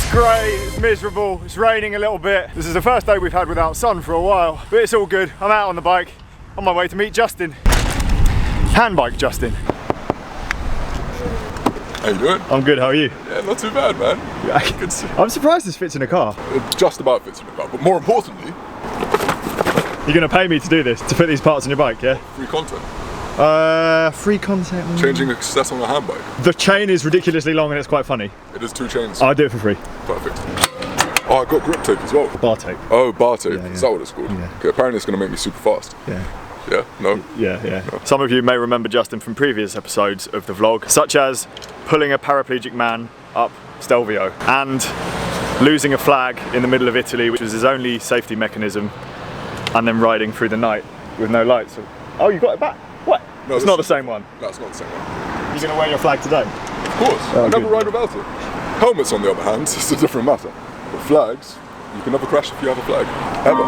It's grey, it's miserable, it's raining a little bit. This is the first day we've had without sun for a while, but it's all good. I'm out on the bike, on my way to meet Justin. Handbike Justin. How you doing? I'm good, how are you? Yeah, not too bad, man. I'm surprised this fits in a car. It just about fits in a car, but more importantly... You're going to pay me to do this, to put these parts on your bike, yeah? Free content. Free content. Changing a cassette on a handbike. The chain is ridiculously long and it's quite funny. It is 2 chains. I'll do it for free. Perfect. Oh, I got grip tape as well. Bar tape. Oh, bar tape. Yeah, yeah. Is that what it's called? Yeah. Okay, apparently it's going to make me super fast. Yeah. Yeah? No? Yeah, yeah. No. Some of you may remember Justin from previous episodes of the vlog, such as pulling a paraplegic man up Stelvio and losing a flag in the middle of Italy, which was his only safety mechanism, and then riding through the night with no lights. Oh, you got it back? What? No, it's not the same one. No, it's not the same one. You're going to wear your flag today? Of course. Oh, I never ride without it. Helmets, on the other hand, it's a different matter. But flags, you can never crash if you have a flag. Ever.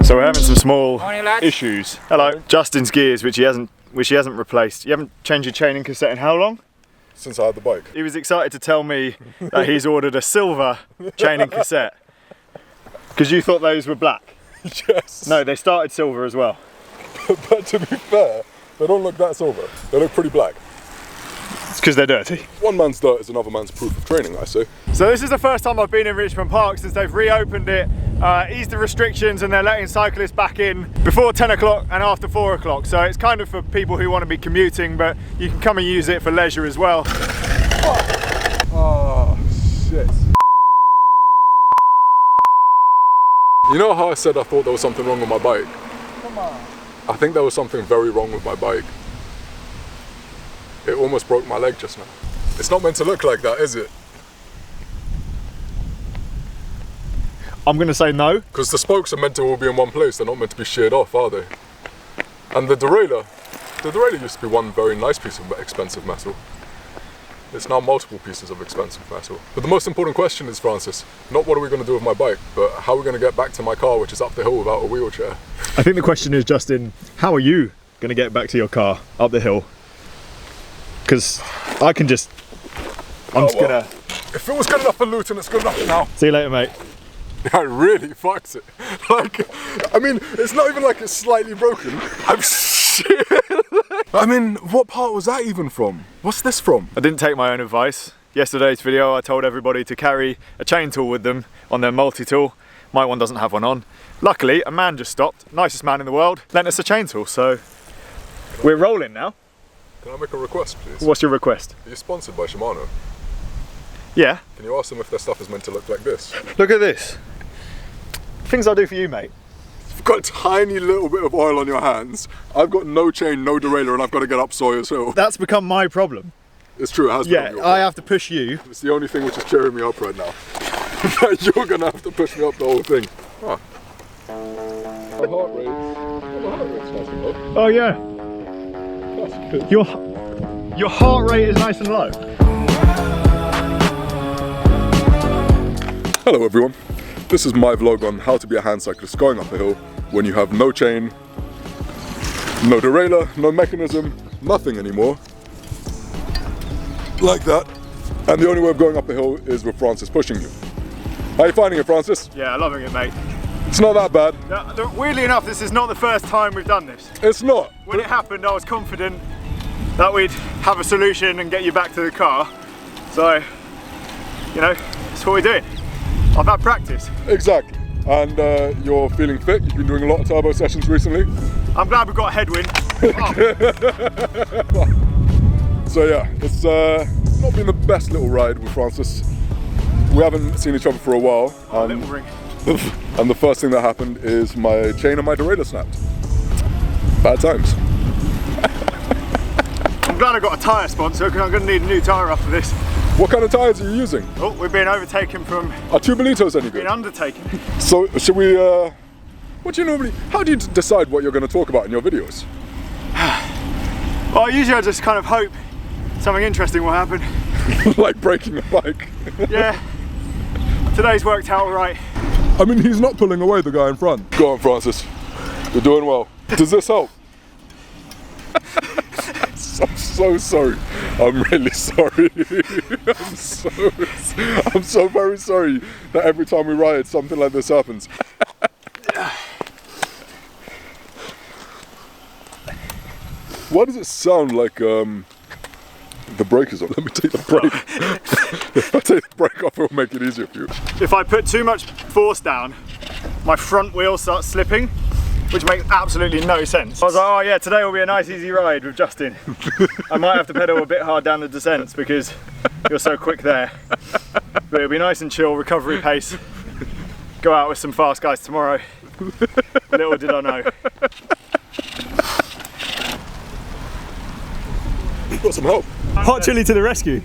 So we're having some small issues. Hello. Justin's gears, which he hasn't replaced. You haven't changed your chain and cassette in how long? Since I had the bike. He was excited to tell me that he's ordered a silver chain and cassette. Because you thought those were black. Yes. No, they started silver as well. But to be fair, they don't look that silver. They look pretty black. It's because they're dirty. One man's dirt is another man's proof of training, I say. So this is the first time I've been in Richmond Park since they've reopened it, eased the restrictions, and they're letting cyclists back in before 10 o'clock and after 4 o'clock. So it's kind of for people who want to be commuting, but you can come and use it for leisure as well. Oh, shit. You know how I said I thought there was something wrong with my bike? Come on. I think there was something very wrong with my bike. It almost broke my leg just now. It's not meant to look like that, is it? I'm going to say no. Because the spokes are meant to all be in one place. They're not meant to be sheared off, are they? And the derailleur used to be one very nice piece of expensive metal. It's now multiple pieces of expensive metal. But the most important question is, Francis, not what are we going to do with my bike, but how are we going to get back to my car, which is up the hill without a wheelchair? I think the question is, Justin, how are you going to get back to your car up the hill? Because I can just, I'm just gonna... If it was good enough for Luton, it's good enough for now. See you later, mate. I really fucked it. Like, I mean, it's not even like it's slightly broken. I'm shit. I mean, what part was that even from? What's this from? I didn't take my own advice. Yesterday's video, I told everybody to carry a chain tool with them on their multi-tool. My one doesn't have one on. Luckily, a man just stopped, nicest man in the world, lent us a chain tool, so we're rolling now. Can I make a request, please? What's your request? Are you sponsored by Shimano? Yeah. Can you ask them if their stuff is meant to look like this? Look at this. Things I do for you, mate. You've got a tiny little bit of oil on your hands. I've got no chain, no derailleur, and I've got to get up Sawyer's Hill. That's become my problem. It's true, it has become your problem. I have to push you. It's the only thing which is cheering me up right now. You're going to have to push me up the whole thing. Huh. My heart rate's nice and low. Oh yeah. That's good. Your heart rate is nice and low. Hello everyone. This is my vlog on how to be a hand cyclist going up a hill when you have no chain, no derailleur, no mechanism, nothing anymore. Like that. And the only way of going up a hill is with Francis pushing you. How are you finding it, Francis? Yeah, loving it, mate. It's not that bad. Weirdly enough, this is not the first time we've done this. It's not. When it happened, I was confident that we'd have a solution and get you back to the car. So, you know, that's what we're doing. I've had practice. Exactly. And you're feeling fit. You've been doing a lot of turbo sessions recently. I'm glad we've got a headwind. So yeah, it's not been the best little ride with Francis. We haven't seen each other for a while. Little ring. And the first thing that happened is my chain and my derailleur snapped. Bad times. I'm glad I got a tyre sponsor because I'm going to need a new tyre after this. What kind of tyres are you using? Oh, we're being overtaken from... Are 2 Bolitos any good? Being undertaken. So, should we, what do you normally... How do you decide what you're going to talk about in your videos? Well, usually I just kind of hope something interesting will happen. Like breaking a bike. Yeah, today's worked out right. I mean, he's not pulling away the guy in front. Go on, Francis. You're doing well. Does this help? I'm so sorry. I'm really sorry. I'm so very sorry that every time we ride something like this happens. Why does it sound like the brake is on? Let me take the brake. If I take the brake off, it'll make it easier for you. If I put too much force down, my front wheel starts slipping, which makes absolutely no sense. I was like, oh yeah, today will be a nice easy ride with Justin. I might have to pedal a bit hard down the descents because you're so quick there. But it'll be nice and chill, recovery pace. Go out with some fast guys tomorrow. Little did I know. Got some help. Hot chili to the rescue.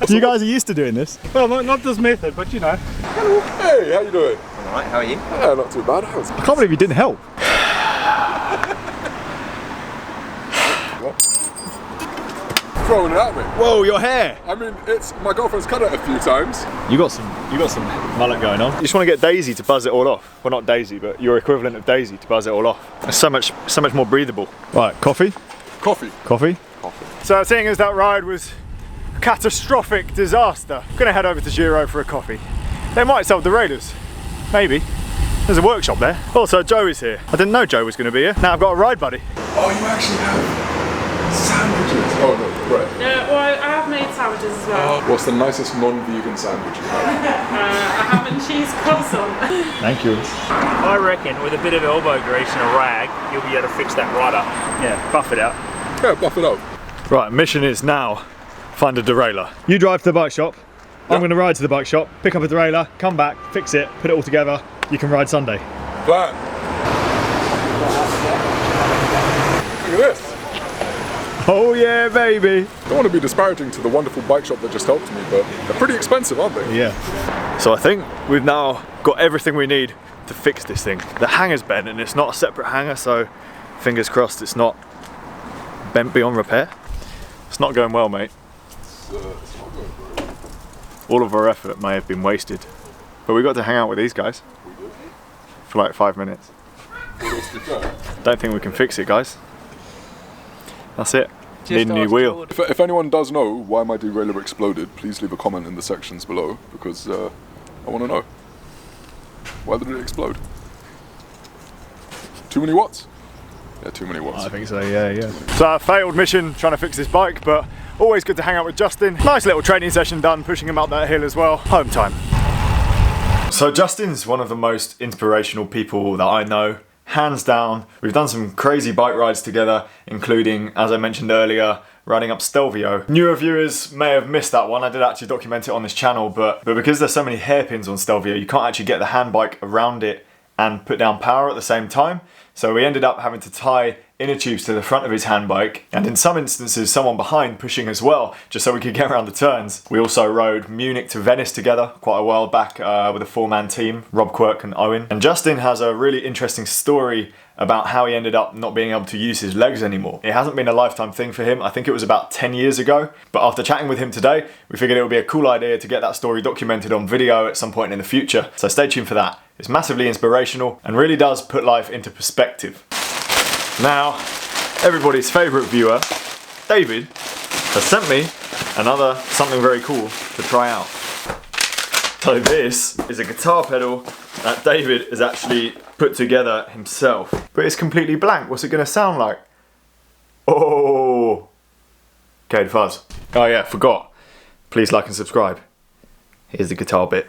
You guys are used to doing this. Well, not this method, but you know. Hello. Hey, how you doing? Alright, how are you? Yeah, not too bad. I can't believe you didn't help. Throwing it at me. Whoa, your hair. I mean, it's my girlfriend's cut it a few times. You got some mullet going on. You just want to get Daisy to buzz it all off. Well, not Daisy, but your equivalent of Daisy to buzz it all off. It's so much more breathable. Right, coffee? Coffee. Coffee? Coffee. So seeing as that ride was a catastrophic disaster, I'm gonna head over to Giro for a coffee. They might sell derailleurs. Maybe. There's a workshop there. Also, Joe is here. I didn't know Joe was gonna be here. Now I've got a ride buddy. Oh, you actually have sandwiches. Oh no, right. Well, I have made sandwiches as well. What's the nicest non-vegan sandwich you have? A ham and cheese croissant. Thank you. I reckon with a bit of elbow grease and a rag, you'll be able to fix that right up. Yeah, buff it out. Yeah, buff it up. Right, mission is now find a derailleur. You drive to the bike shop. I'm going to ride to the bike shop, pick up a derailleur, come back, fix it, put it all together. You can ride Sunday. Plan. Look at this. Oh yeah, baby. Don't want to be disparaging to the wonderful bike shop that just helped me, but they're pretty expensive, aren't they? Yeah. So I think we've now got everything we need to fix this thing. The hanger's bent and it's not a separate hanger, so fingers crossed it's not bent beyond repair. It's not going well, mate. It's not going very well. All of our effort may have been wasted, but we got to hang out with these guys for like 5 minutes. Don't think we can fix it, guys. That's it. Need a new wheel. If anyone does know why my derailleur exploded, please leave a comment in the sections below, because I want to know. Why did it explode? Too many watts? Yeah, too many watts. I think so, yeah. So a failed mission trying to fix this bike, but always good to hang out with Justin. Nice little training session done, pushing him up that hill as well. Home time. So Justin's one of the most inspirational people that I know. Hands down. We've done some crazy bike rides together, including, as I mentioned earlier, riding up Stelvio. Newer viewers may have missed that one. I did actually document it on this channel, but because there's so many hairpins on Stelvio, you can't actually get the hand bike around it and put down power at the same time. So we ended up having to tie inner tubes to the front of his hand bike, and in some instances someone behind pushing as well, just so we could get around the turns. We also rode Munich to Venice together quite a while back with a 4-man team, Rob Quirk and Owen. And Justin has a really interesting story about how he ended up not being able to use his legs anymore. It hasn't been a lifetime thing for him. I think it was about 10 years ago. But after chatting with him today, we figured it would be a cool idea to get that story documented on video at some point in the future. So stay tuned for that. It's massively inspirational and really does put life into perspective. Now, everybody's favourite viewer, David, has sent me another something very cool to try out. So this is a guitar pedal that David has actually put together himself. But it's completely blank. What's it going to sound like? Oh! CADE fuzz. Oh yeah, forgot. Please like and subscribe. Here's the guitar bit.